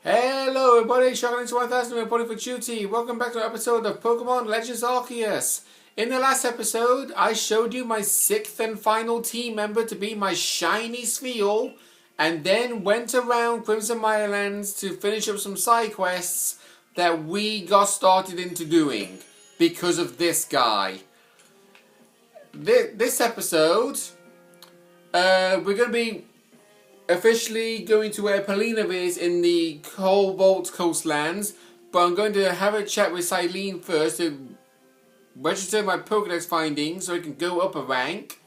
Hello everybody, Shotgun 1000 reporting for duty. Welcome back to an episode of Pokemon Legends Arceus. In the last episode, I showed you my 6th and final team member to be my shiny Spheal, and then went around Crimson Mirelands to finish up some side quests that we got started into doing because of this guy. This episode, we're going to be officially going to where Palina is in the Cobalt coastlands, but I'm going to have a chat with Silene first to register my Pokédex findings so I can go up a rank.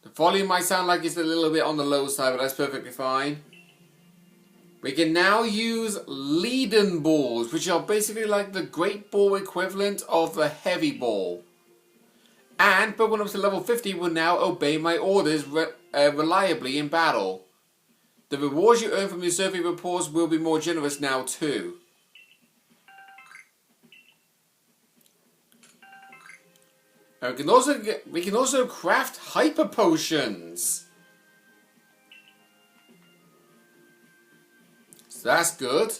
The volume might sound like it's a little bit on the low side, but that's perfectly fine. We can now use Leaden balls, which are basically like the Great Ball equivalent of the Heavy Ball. And Pokemon up to level 50 will now obey my orders reliably in battle. The rewards you earn from your survey reports will be more generous now too. And we can also craft Hyper Potions. So that's good.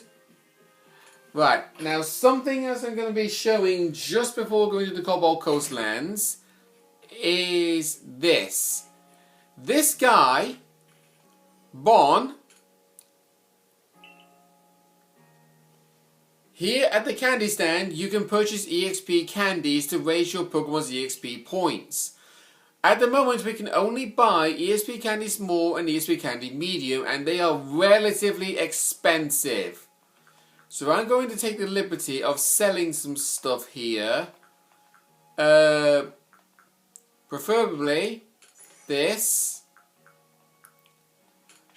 Right, now something else I'm going to be showing just before going to the Cobalt Coastlands is this. This guy, Bon, here at the candy stand you can purchase EXP candies to raise your Pokemon's EXP points. At the moment we can only buy EXP Candy Small and EXP Candy Medium, and they are relatively expensive. So I'm going to take the liberty of selling some stuff here. Preferably this.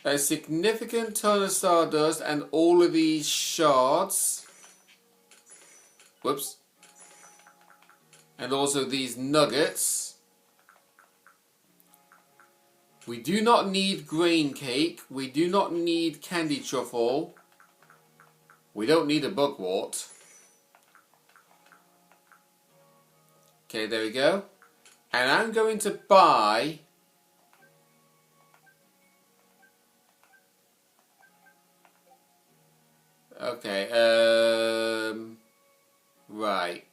A significant ton of Stardust and all of these shards. Whoops. And also these nuggets. We do not need grain cake. We do not need candy truffle. We don't need a bugwort. Okay, there we go. And I'm going to buy right.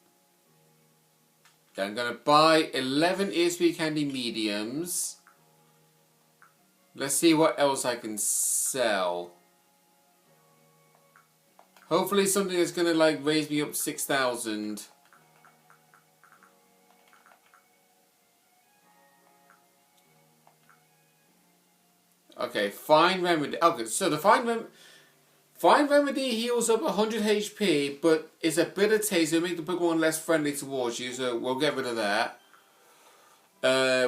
I'm going to buy 11 ESP Candy Mediums. Let's see what else I can sell. Hopefully something that's going to like raise me up 6,000. Okay, Fine Remedy. Okay, so the Fine Remedy heals up 100 HP, but it's a bitter taste, so it'll make the Pokemon less friendly towards you, so we'll get rid of that.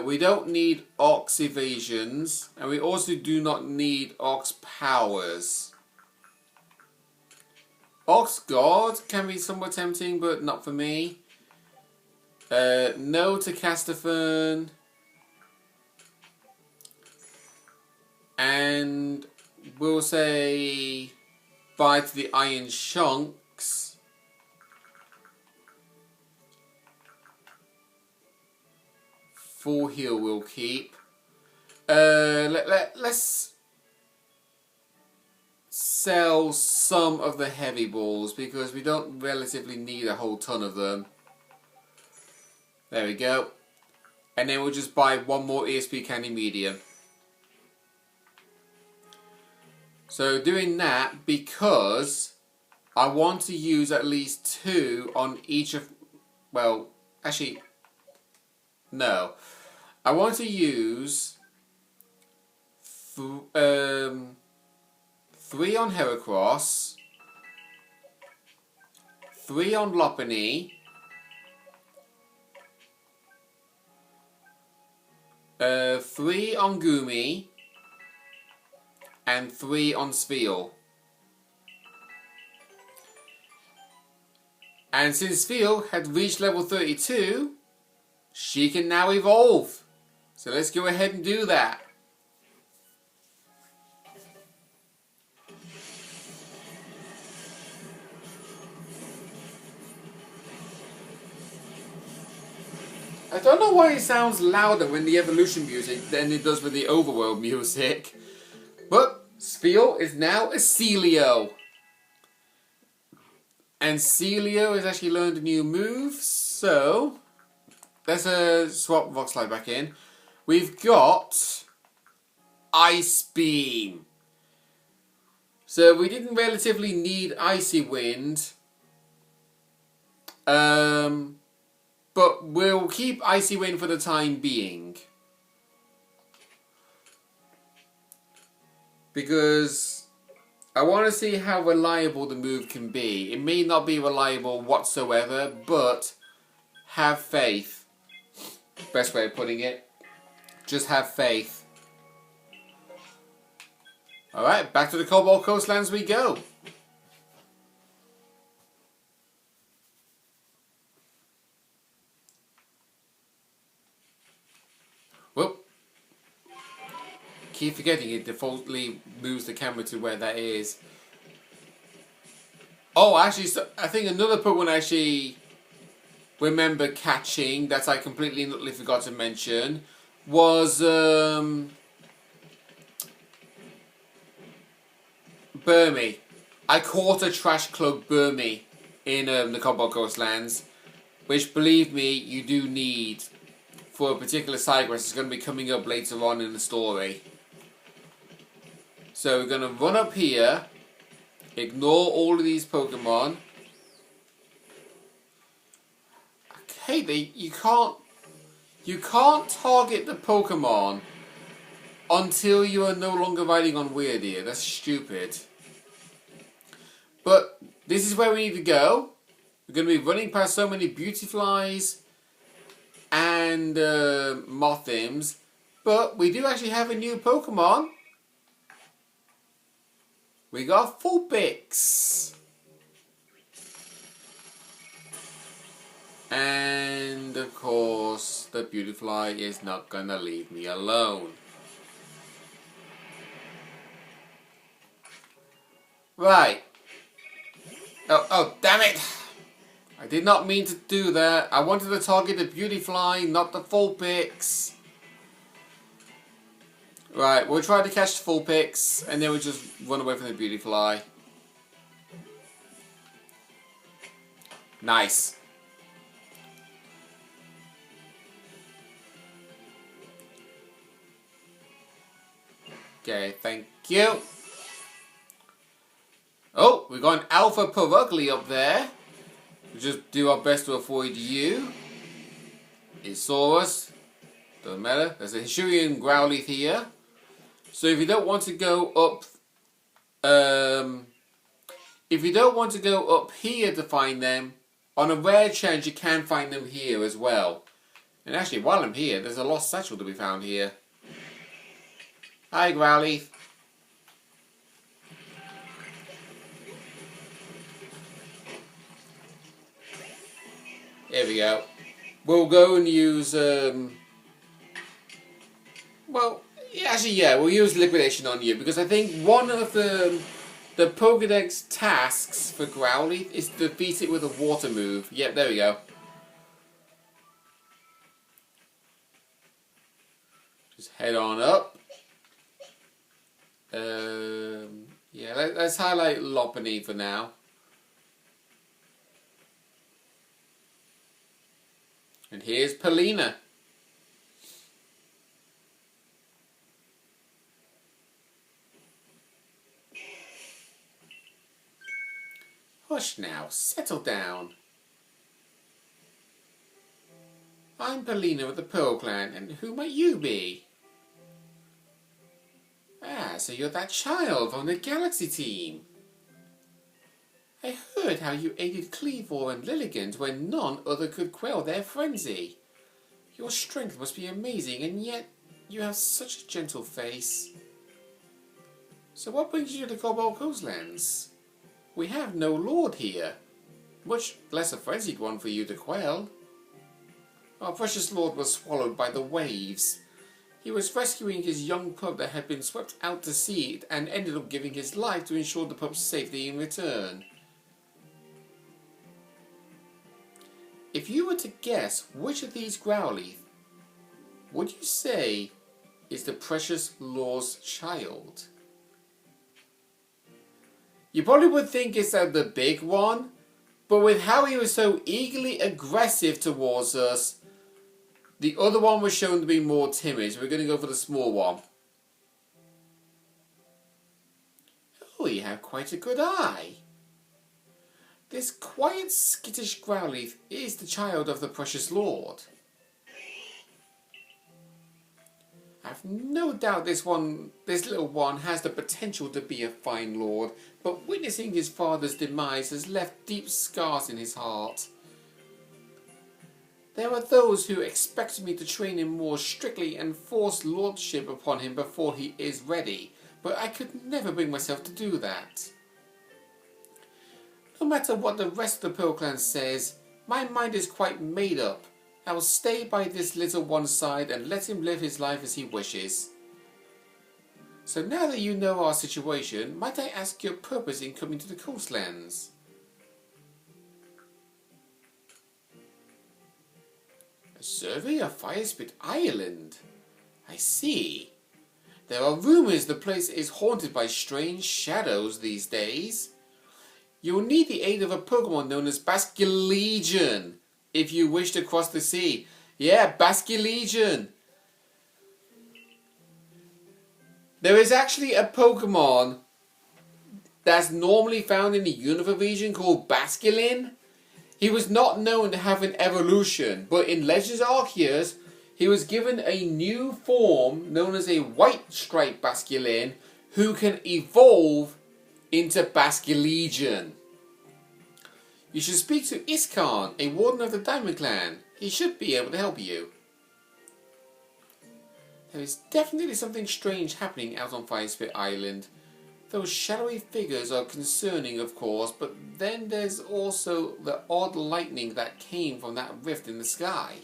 We don't need Ox Evasions, and we also do not need Ox Powers. Ox Guard can be somewhat tempting, but not for me. No to Castaphone. And we'll say bye to the Iron Chunks. Full heal we'll keep. Let's sell some of the heavy balls because we don't relatively need a whole ton of them. There we go. And then we'll just buy one more ESP Candy Medium. So doing that because I want to use at least 2 on each of, well, actually, no. I want to use 3 on Heracross, 3 on Lopunny, 3 on Goomy, and 3 on Spheal. And since Spheal had reached level 32, she can now evolve. So let's go ahead and do that. I don't know why it sounds louder with the evolution music than it does with the overworld music. But Spiel is now a Celio. And Celio has actually learned a new move, so let's swap Rock Slide back in. We've got Ice Beam. So we didn't relatively need Icy Wind. But we'll keep Icy Wind for the time being. Because I want to see how reliable the move can be. It may not be reliable whatsoever, but have faith. Best way of putting it. Just have faith. Alright, back to the Cobalt Coastlands we go. Whoop. Keep forgetting it defaultly moves the camera to where that is. Oh, actually, so I think another Pokemon I actually remember catching that I completely forgot to mention was Burmy. I caught a Trash Club Burmy in the Cobalt Coastlands, which, believe me, you do need for a particular side quest. It's going to be coming up later on in the story. So we're going to run up here, ignore all of these Pokemon. Okay, you can't target the Pokemon until you are no longer riding on Weirdeer. That's stupid. But this is where we need to go. We're going to be running past so many Beautiflies and Mothims, but we do actually have a new Pokemon. We got Vulpix. And of course, the Beautifly is not gonna leave me alone. Right. Oh, damn it! I did not mean to do that. I wanted to target the Beautifly, not the Vulpix. Right, we'll try to catch the Vulpix, and then we'll just run away from the Beautifly. Nice. Okay, thank you. Oh, we got an Alpha Purugly up there. We'll just do our best to avoid you. It saw us. Doesn't matter. There's a Hisuian Growlithe here. So if you don't want to go up, here to find them, on a rare chance you can find them here as well. And actually, while I'm here, there's a lost satchel to be found here. Hi, Growlithe. There we go. We'll go and use, well, actually, yeah, we'll use Liquidation on you, because I think one of the Pokédex tasks for Growlithe is to defeat it with a water move. Yep, there we go. Just head on up. Yeah, let's highlight Lopunny for now. And here's Palina. Hush now, settle down. I'm Palina of the Pearl Clan, and who might you be? Ah, so you're that child from the Galaxy team. I heard how you aided Cleavor and Lilligant when none other could quell their frenzy. Your strength must be amazing, and yet you have such a gentle face. So what brings you to Cobalt Coastlands? We have no lord here, much less a frenzied one for you to quell. Our precious lord was swallowed by the waves. He was rescuing his young pup that had been swept out to sea and ended up giving his life to ensure the pup's safety in return. If you were to guess which of these Growlithe would you say is the precious Lord's child? You probably would think it's the big one, but with how he was so eagerly aggressive towards us, the other one was shown to be more timid, so we're going to go for the small one. Oh, you have quite a good eye. This quiet, skittish Growlithe is the child of the precious Lord. I've no doubt this little one has the potential to be a fine lord, but witnessing his father's demise has left deep scars in his heart. There are those who expect me to train him more strictly and force lordship upon him before he is ready, but I could never bring myself to do that. No matter what the rest of the Pearl Clan says, my mind is quite made up. I will stay by this little one's side and let him live his life as he wishes. So now that you know our situation, might I ask your purpose in coming to the coastlands? A survey of Firespit Island? I see. There are rumours the place is haunted by strange shadows these days. You will need the aid of a Pokémon known as Basculegion if you wish to cross the sea. Yeah, Basculegion. There is actually a Pokemon that's normally found in the Unova region called Basculin. He was not known to have an evolution, but in Legends Arceus, he was given a new form known as a White Stripe Basculin who can evolve into Basculegion. You should speak to Iskarn, a warden of the Diamond Clan. He should be able to help you. There is definitely something strange happening out on Firespit Island. Those shadowy figures are concerning, of course, but then there's also the odd lightning that came from that rift in the sky.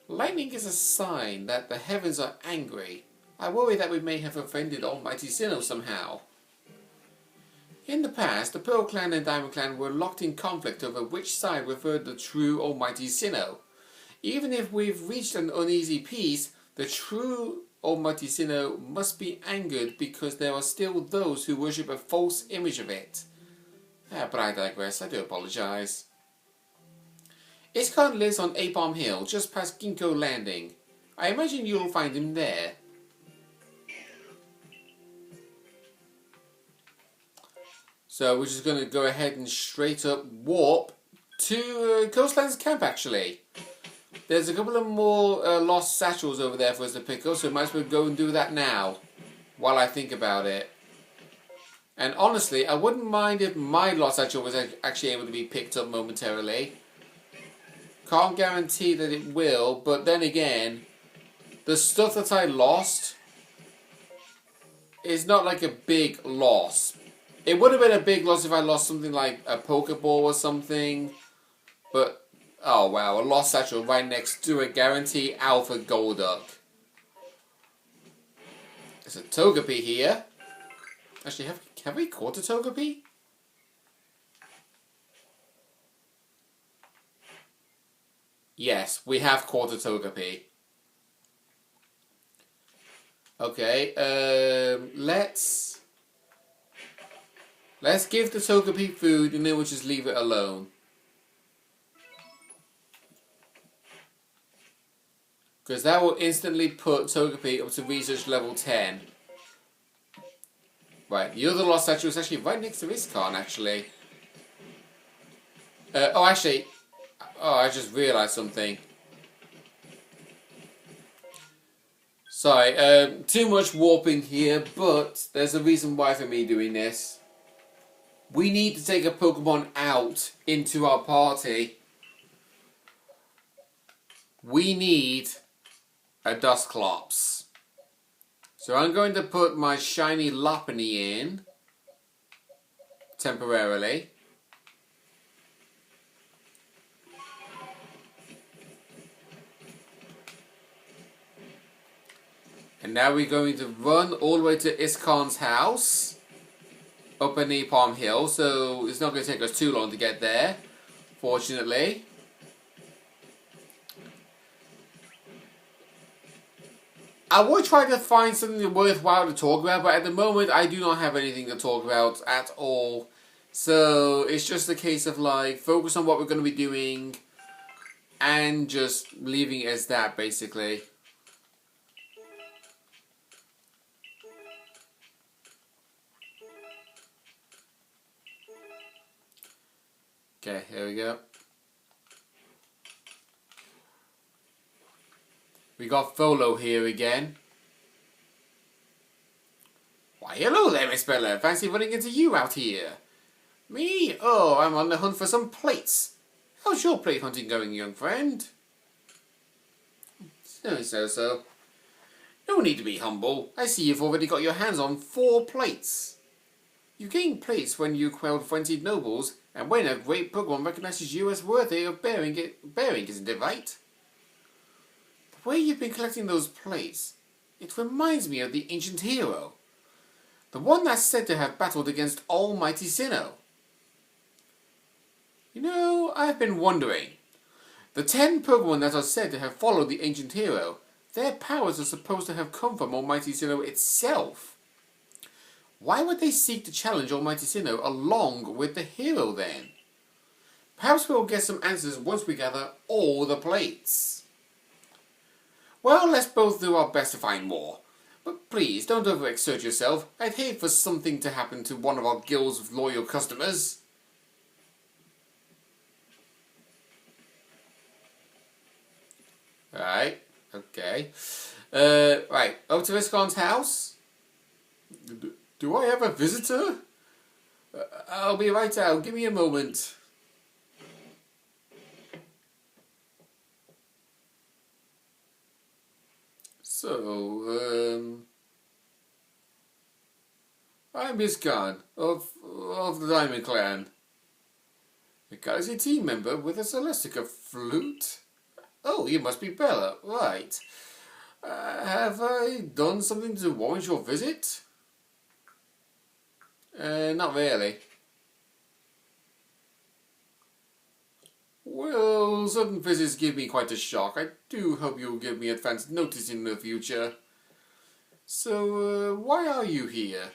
Lightning is a sign that the heavens are angry. I worry that we may have offended Almighty Sinnoh somehow. In the past, the Pearl Clan and Diamond Clan were locked in conflict over which side referred the true Almighty Sinnoh. Even if we've reached an uneasy peace, the true Almighty Sinnoh must be angered because there are still those who worship a false image of it. But I digress, I do apologise. Iskarn lives on Apalm Hill, just past Ginkgo Landing. I imagine you'll find him there. So we're just going to go ahead and straight up warp to Coastlands Camp actually. There's a couple of more lost satchels over there for us to pick up, so might as well go and do that now, while I think about it. And honestly, I wouldn't mind if my lost satchel was actually able to be picked up momentarily. Can't guarantee that it will, but then again, the stuff that I lost is not like a big loss. It would have been a big loss if I lost something like a Pokeball or something, but oh wow, a lost satchel right next to a guarantee Alpha Golduck. There's a Togepi here. Actually, have we caught a Togepi? Yes, we have caught a Togepi. Okay, let's give the Togepi food and then we'll just leave it alone. Because that will instantly put Togepi up to research level 10. Right, the other lost satchel is actually right next to Iskarn, actually. I just realised something. Sorry, too much warping here, but there's a reason why for me doing this. We need to take a Pokemon out into our party. We need a Dusclops. So I'm going to put my shiny Lopunny in temporarily. And now we're going to run all the way to Iskarn's house up in Apalm Hill, so it's not going to take us too long to get there, fortunately. I would try to find something worthwhile to talk about, but at the moment I do not have anything to talk about at all. So it's just a case of like focus on what we're going to be doing and just leaving it as that basically. Okay, here we go. We got Folo here again. Why, hello there, Miss Bella. Fancy running into you out here. Me? Oh, I'm on the hunt for some plates. How's your plate hunting going, young friend? So. No need to be humble. I see you've already got your hands on 4 plates. You gain plates when you quell frenzied nobles, and when a great Pokemon recognizes you as worthy of bearing, isn't it right? The way you've been collecting those plates, it reminds me of the ancient hero. The one that's said to have battled against Almighty Sinnoh. You know, I've been wondering. The 10 Pokemon that are said to have followed the ancient hero, their powers are supposed to have come from Almighty Sinnoh itself. Why would they seek to challenge Almighty Sinnoh along with the hero then? Perhaps we'll get some answers once we gather all the plates. Well, let's both do our best to find more. But please, don't overexert yourself. I'd hate for something to happen to one of our guild's loyal customers. Right, okay. Right, over to Viscon's house. Do I have a visitor? I'll be right out. Give me a moment. So, I'm Viscon of the Diamond Clan. A Galaxy team member with a Celestica flute. Oh, you must be Bella, right. Have I done something to warrant your visit? Not really. Well, sudden visits give me quite a shock. I do hope you'll give me advance notice in the future. So, why are you here?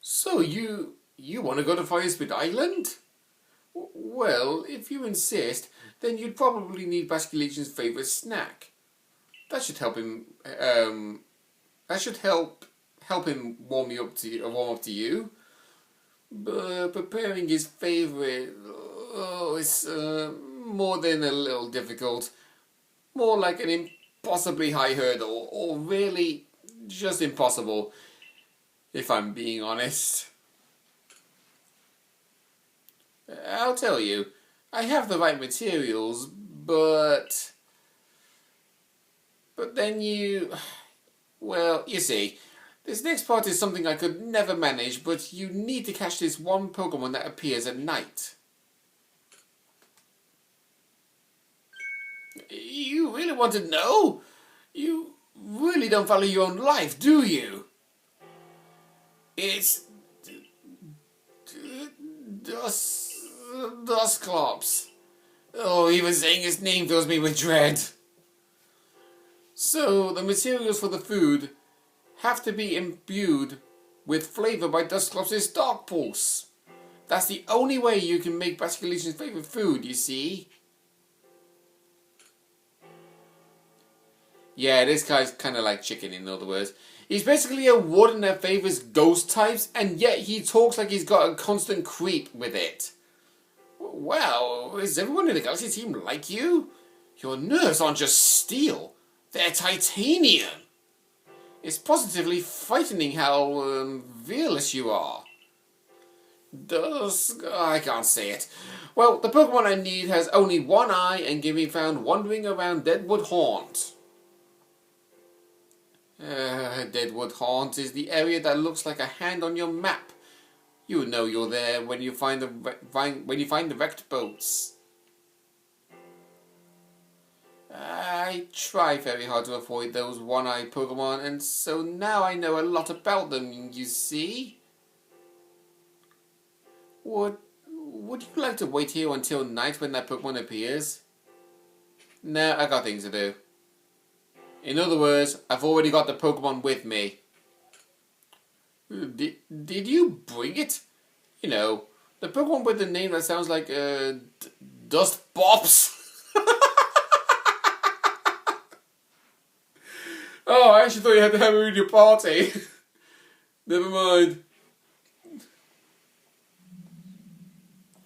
So, you want to go to Firespit Island? Well, if you insist, then you'd probably need Basculetion's favourite snack. That should help him. Help him warm up to you. But preparing his favourite, it's more than a little difficult. More like an impossibly high hurdle, or really just impossible, if I'm being honest. I'll tell you, I have the right materials, but then well, you see, this next part is something I could never manage, but you need to catch this one Pokemon that appears at night. You really want to know? You really don't value your own life, do you? It's Dusclops. Oh, even saying his name fills me with dread. So, the materials for the food have to be imbued with flavour by Dusclops' Dark Pulse. That's the only way you can make Basculetion's favourite food, you see. Yeah, this guy's kind of like chicken, in other words. He's basically a warden that favours ghost types, and yet he talks like he's got a constant creep with it. Well, is everyone in the Galaxy team like you? Your nerves aren't just steel, they're titanium. It's positively frightening how fearless you are. I can't say it. Well, the Pokemon I need has only one eye and can be found wandering around Deadwood Haunt. Deadwood Haunt is the area that looks like a hand on your map. You know you're there when you find the wrecked boats. I try very hard to avoid those one-eyed Pokemon, and so now I know a lot about them, you see? Would you like to wait here until night when that Pokemon appears? No, I got things to do. In other words, I've already got the Pokemon with me. Did you bring it? You know, the Pokemon with the name that sounds like Dust Bops. Oh, I actually thought you had to have it with your party. Never mind.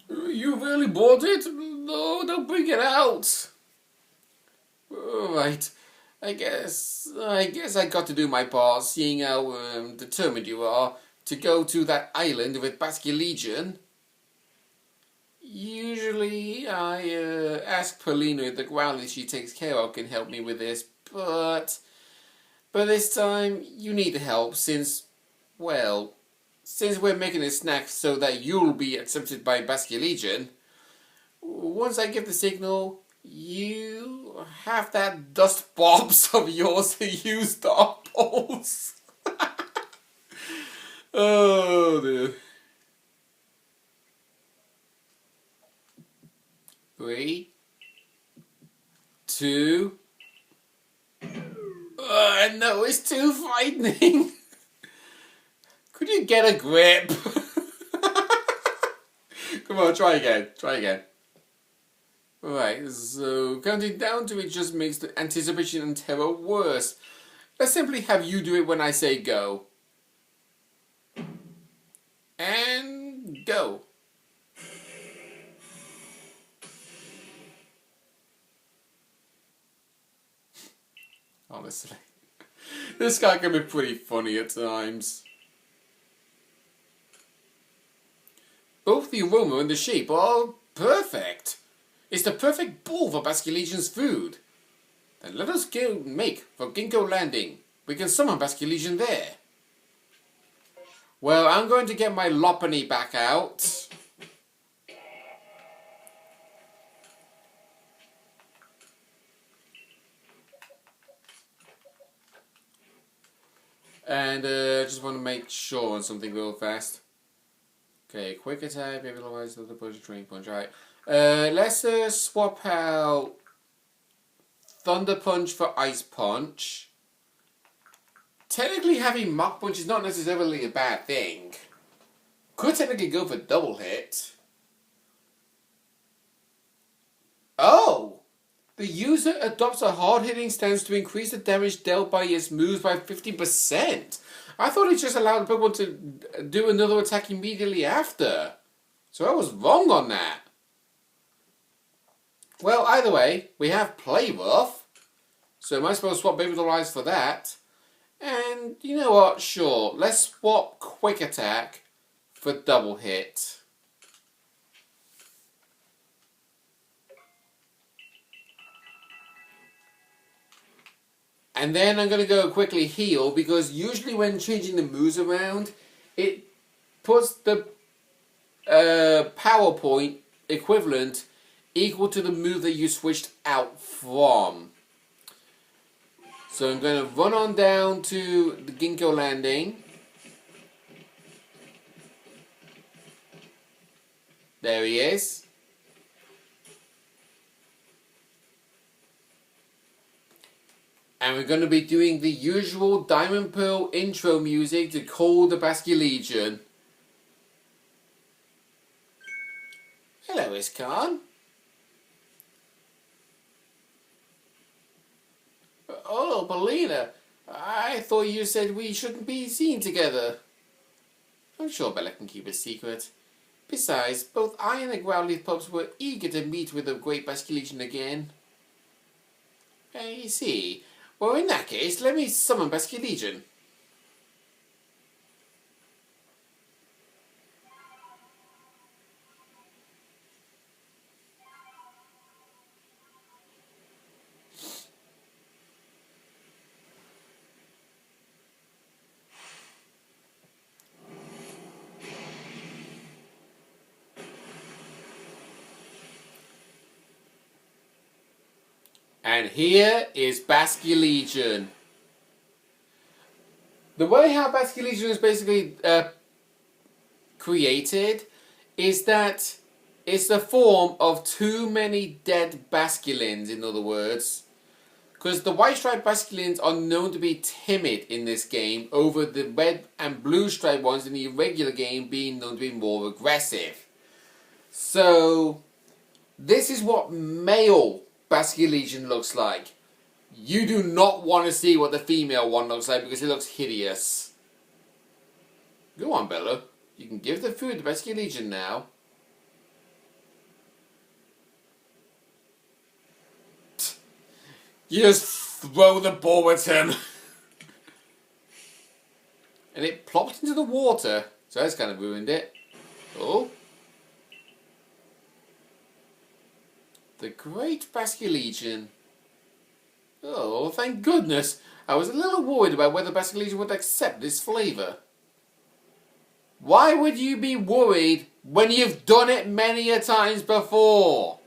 You really bought it? No, don't bring it out. Alright. I guess I got to do my part, seeing how determined you are to go to that island with Basculegion. Usually I ask Palina if the growly she takes care of can help me with this, but this time you need help since we're making a snack so that you'll be accepted by Basculegion. Once I give the signal, you have that dust bobs of yours to use the apples. Oh dear. 3, 2. No, it's too frightening. Could you get a grip? Come on, try again. Right, so counting down to it just makes the anticipation and terror worse. Let's simply have you do it when I say go. And go. Honestly, this guy can be pretty funny at times. Both the aroma and the shape are perfect. It's the perfect bowl for Basculegion's food. Then let us go make for Ginkgo Landing. We can summon Basculegion there. Well, I'm going to get my Lopunny back out. And just want to make sure on something real fast. Okay, quick attack, maybe otherwise the push, drain punch. Alright. Let's swap out Thunder Punch for Ice Punch. Technically having Mach Punch is not necessarily a bad thing. Could technically go for double hit. Oh! The user adopts a hard-hitting stance to increase the damage dealt by its moves by 50%. I thought it just allowed the Pokemon to do another attack immediately after. So I was wrong on that. Well, either way, we have Play Rough. So I might as well swap Baby Doll Eyes for that. And you know what? Sure, let's swap Quick Attack for double hit. And then I'm going to go quickly heal, because usually when changing the moves around, it puts the power point equivalent equal to the move that you switched out from. So I'm going to run on down to the Ginkgo Landing. There he is. And we're going to be doing the usual Diamond Pearl intro music to call the Basculegion. Hello, Iscan. Oh, Palina. I thought you said we shouldn't be seen together. I'm sure Bella can keep a secret. Besides, both I and the Growlithe pups were eager to meet with the great Basculegion again. I see. Well, in that case, let me summon Basculegion. And here is Basculegion. The way how Basculegion is basically created is that It's the form of too many dead basculins, in other words. Because the white striped basculins are known to be timid in this game, over the red and blue striped ones in the regular game being known to be more aggressive. So, this is what male Basculegion looks like. You do not want to see what the female one looks like because it looks hideous. Go on, Bella. You can give the food to Basculegion now. You just throw the ball at him. And it plopped into the water. So that's kind of ruined it. Oh. The Great Basculegion. Oh, thank goodness. I was a little worried about whether Basculegion would accept this flavour. Why would you be worried when you've done it many a times before?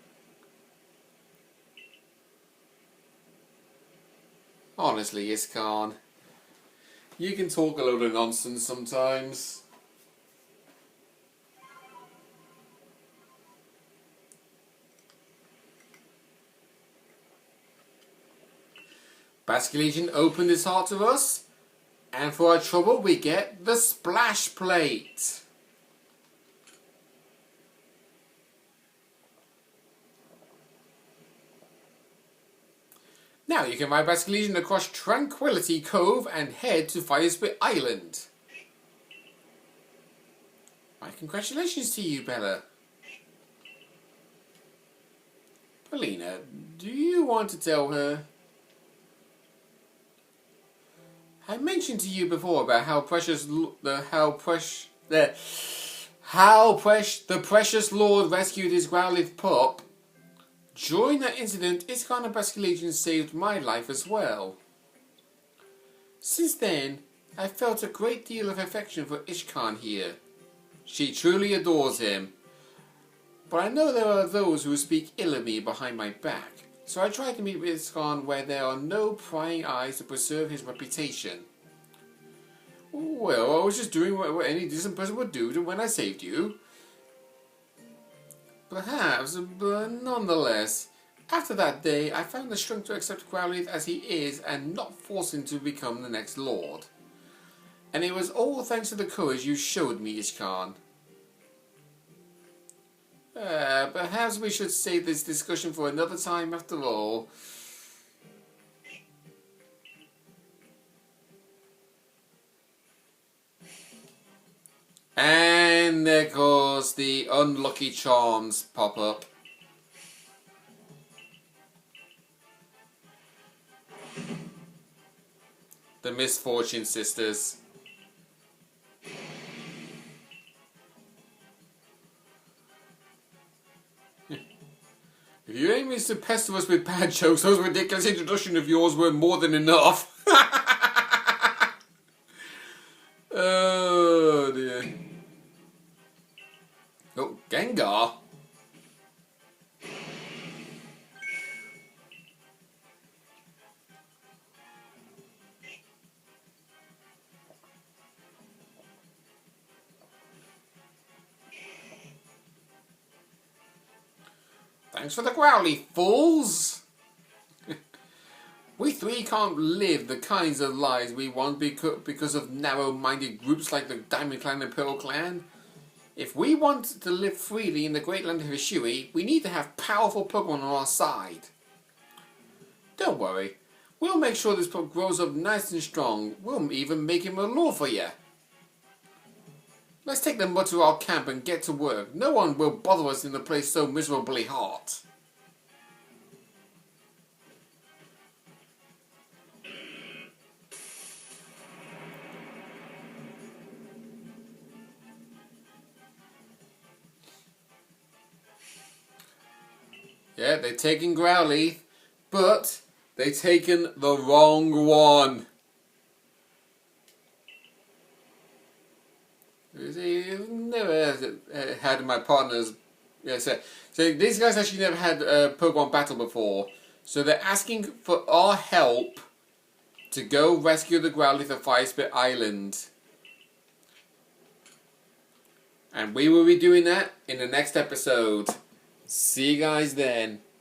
Honestly, Iscan, you can talk a load of nonsense sometimes. Basculegion opened his heart to us, and for our trouble we get the splash plate. Now you can ride Basculegion across Tranquility Cove and head to Firespit Island. My congratulations to you, Bella. Palina, do you want to tell her? I mentioned to you before about how the precious Lord rescued his Growlithe pup. During that incident, Iscan and Basculegion saved my life as well. Since then, I've felt a great deal of affection for Ishkan here. She truly adores him. But I know there are those who speak ill of me behind my back, so I try to meet with Ishkan where there are no prying eyes to preserve his reputation. Well, I was just doing what any decent person would do when I saved you. Perhaps, but nonetheless, after that day, I found the strength to accept Growlithe as he is and not force him to become the next Lord. And it was all thanks to the courage you showed me, Ishkan. Perhaps we should save this discussion for another time after all. And there goes the unlucky charms pop up. The Misfortune Sisters. If you ain't mean to pester us with bad jokes, those ridiculous introduction of yours were more than enough. Oh dear. Oh, Gengar. Thanks for the growly, fools! We three can't live the kinds of lives we want because of narrow-minded groups like the Diamond Clan and Pearl Clan. If we want to live freely in the great land of Hishui, we need to have powerful Pokemon on our side. Don't worry, we'll make sure this pup grows up nice and strong. We'll even make him a lure for you. Let's take the mud to our camp and get to work. No one will bother us in a place so miserably hot. Yeah, they've taken Growlithe, but they've taken the wrong one. I've never had my partners. Yeah, so these guys actually never had a Pokemon battle before, so they're asking for our help to go rescue the Growlithe at Firespit Island. And we will be doing that in the next episode. See you guys then.